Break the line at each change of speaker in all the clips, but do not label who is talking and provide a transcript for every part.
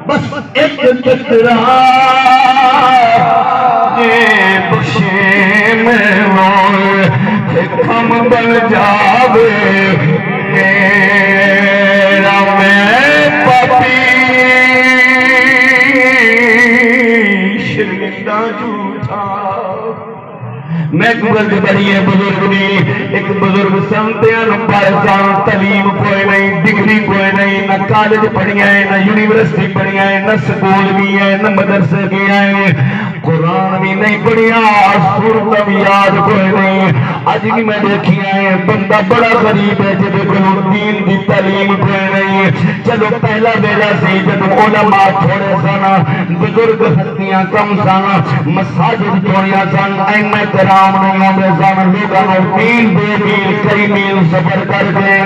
بس ایک ٹکرا بخشے میں کم بن جاوے میرا میں پاپی شرمندہ جھوٹا میں گزر بڑی ہے بزرگ بھی ایک بزرگ سنتیاں نمبر سان تعلیم کوئی نہیں ڈگری کوئی نہیں نہ کالج پڑھیا ہے نہ یونیورسٹی پڑھیا ہے نہ سکول بھی ہے نہ مدرسے گیا ہے قرآن بھی نہیں پڑھیا سورت بھی یاد کوئی نہیں آج بھی میں دیکھیا ہے بندہ بڑا غریب ہے جب کوئی دین دی تعلیم کوئی نہیں چلو پہلا بیڑا سی جب علماء تھوڑے سانا بزرگ ہستیاں کم سانا مساجد تھوڑیا سان ائمہ کرام نہیں آمدے سان لوگاں میل بے میل کئی میل سفر کر کے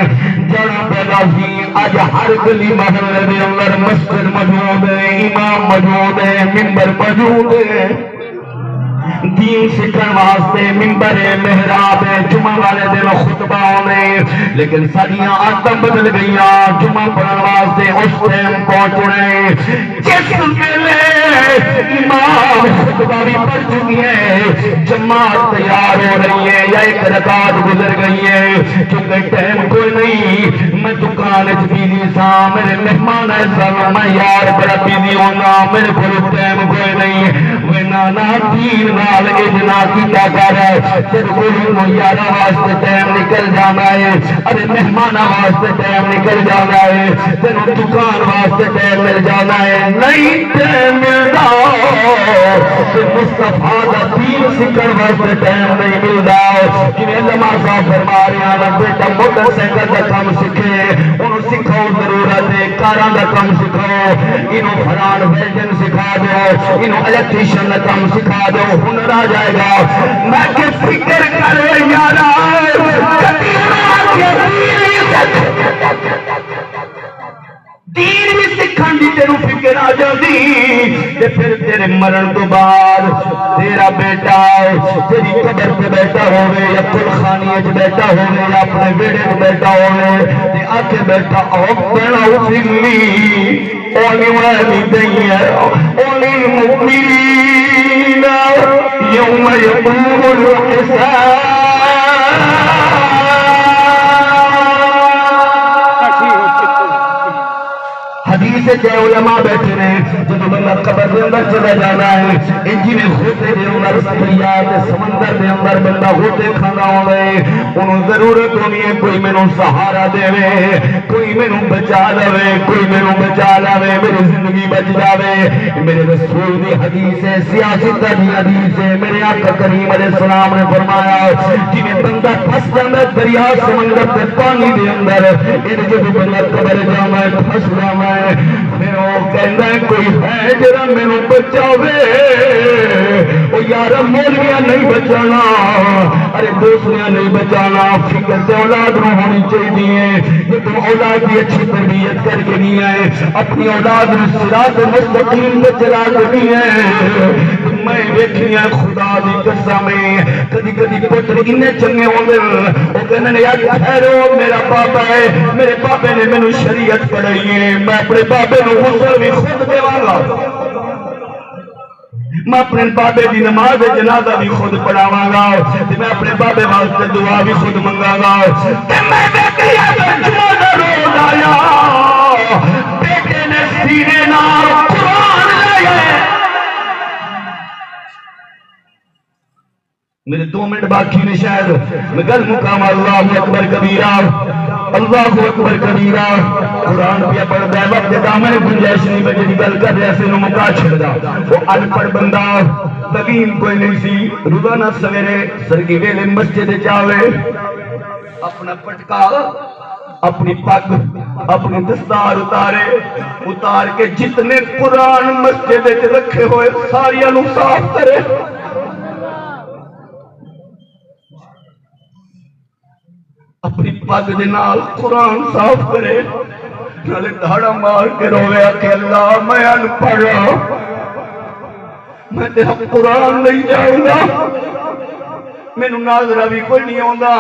جڑا پیدا سی آج ہر گلی محلے دے اندر مسجد موجود ہے امام موجود ہے منبر موجود ہے دین سکھن واسطے منبر محراب جمعہ والے دن خطبہ ہونے لیکن ساڑیاں عادتیں بدل گئیاں جمعہ پڑھن واسطے اس ٹائم پہنچنے جس ویلے امام خطبہ بھی پڑھ چکی ہے جماعت تیار ہو رہی ہے یا ایک رکعت گزر گئی ہے کیونکہ ٹائم کوئی نہیں میں دکان بیزی سا میرے مہمان ایسا میں یار بڑا بیزی ہونا میرے کو ٹائم کوئی نہیں وہ نانا دین نال اجنا کیتا کر تیرے کو یارہ واسطے ٹائم نکل جانا ہے ارے مہمان واسطے ٹائم نکل جانا ہے تیرے دکان واسطے ٹائم مل جانا ہے نہیں ٹائم ملتا مصطفیٰ دا دین سکھن واسطے ٹائم نہیں ملتا کہ علماء صاحب فرما رہے ہیں بیٹا موٹر سائیکل کا کام سکھے انہوں سکھاؤ ضرورت ہے کاراں دا کام سکھاؤ انہوں فران ویلڈن سکھا دو انہوں الیکٹریشن کا کام سکھا دو ہنر آ جائے گا میں کہ فکر کرے یارا دین بھی سکھان دی تیرو فکر آ جاندی تے پھر تیرے مرن تو بعد تیرا بیٹا تیری قبر پہ بیٹھا ہوئے یا قلخانی اچ بیٹھا ہوئے یا اپنے بیڑے پہ بیٹھا ہوئے تے آکے بیٹھا اوپنا فلی اولی والدین اولی مؤمنین یوم یقوم الحساب حدیث جائے علماء بیٹھے رہے جب بندہ قبر دے اندر چلا جانا ہے انجی میں ہوتے دے اندر سریات سمندر دے اندر بندہ ہوتے کھانا ہوئے انہوں ضرورت ہونی ہے کوئی میں نوں سہارا دے وے کوئی میں نوں بچا لوے کوئی میں نوں بچا لوے میری زندگی بچ جاوے میرے رسول دی حدیث ہے سیاست دی حدیث ہے میرے آقا کریم علیہ السلام نے فرمایا جنہیں بندہ پھس جانا دریا سمندر دے پانی دے اندر ان جب بندہ قبر جانا ہے پھس جانا ہے پھر وہ کہنا ہے کوئی ہے جرا میں نوں بچاوے او یارا مولویاں نہیں بچانا ارے دوسریاں نہیں بچانا فکر سے اولاد نو ہونی چاہیے کہ تم اولاد کی اچھی تربیت کر کے نہیں آئے اپنی اولاد نے صراط مستقیم پہ چلا کے نہیں ہے میں دیکھیا خدا دی قسم کدی کدی پتر انہیں چنگے ہوندے او کہنے یار ٹھہرو میرا بابا ہے میرے بابے نے مینوں شریعت پڑھائی ہے میں اپنے بابے نو غسل بھی خود دیواں گا میں اپنے بابے دی نماز جنازہ بھی خود پڑھاواں گا میں اپنے بابے واسطے دعا بھی خود منگا گا تے میں دیکھیا جمعہ دا روز آیا بیٹے نے سینے نال قرآن لے میرے 2 منٹ باقی نے شاید میں گل مقام اللہ اکبر کبیرہ اللہ اکبر کبیرہ قرآن پہ پڑھتا ہے وقت دامن گنجائش نہیں بجے دی گل کر رہے سے نو مکا چھڑدا وہ ان پڑھ بندہ تقین کوئی نہیں سی روزانہ سویرے سرگی ویلے مسجد جاوے اپنا پٹکا اپنی پگ اپنی دستار اتار کے جتنے قرآن مسجد رکھے ہوئے ساریاں نو صاف کرے اپنی پگ دے نال قرآن صاف کرے نالے دھاڑا مار کے روے کہ اللہ میں ان پڑھ میں تیرا قرآن نہیں جاؤں گا میں نو ناظرہ بھی کوئی نہیں ہوندا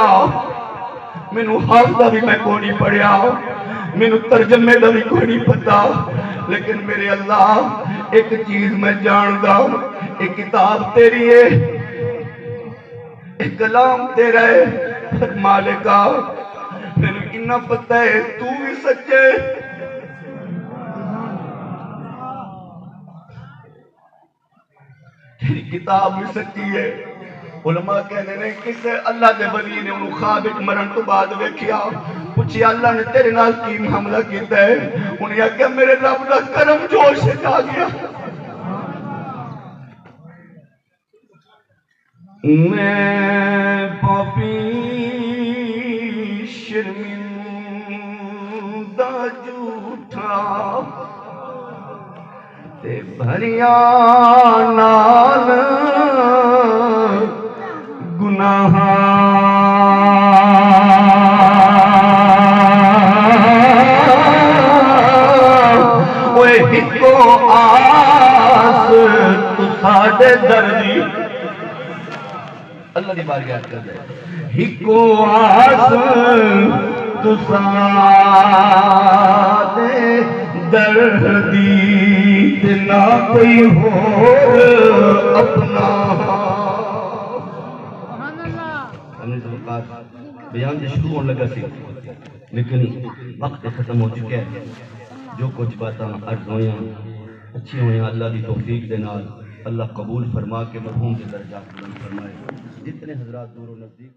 مینوں حرف دا بھی میں کوئی نہیں پڑھیا، مینوں ترجمے دا بھی کوئی نہیں پتا، لیکن میرے اللہ ایک چیز میں جاندا، ایک کتاب تیری ہے، ایک کلام تیرا ہے، پر مالکا مینوں اتنا پتہ ہے تو بھی سچے، تیری کتاب بھی سچی ہے۔ علماء کہنے نے کسے اللہ دے ولی نے انہوں خواب ایک مرن تو بعد ویکھیا، پوچھی اللہ نے تیرے نال کی معاملہ کیتا ہے؟ انہیں آگیا میرے رب دا کرم جوش سے آ گیا، میں پاپی شرمندہ جھوٹا تے بھریا نال گناہ، اوے ہکو آس تو ساڈے درجی، اللہ دی بارگاہ کر دے، ہکو آس تو ساڈے دردی تے نہ کوئی ہور اپنا۔ بیان جو شروع ہونے لگا سی لیکن وقت ختم ہو چکا ہے، جو کچھ باتاں عرض ہویاں اچھی ہویاں اللہ دی توفیق دے نال اللہ قبول فرما کے مرحوم کے درجات بلند فرمائے۔ جتنے حضرات دور و نزدیک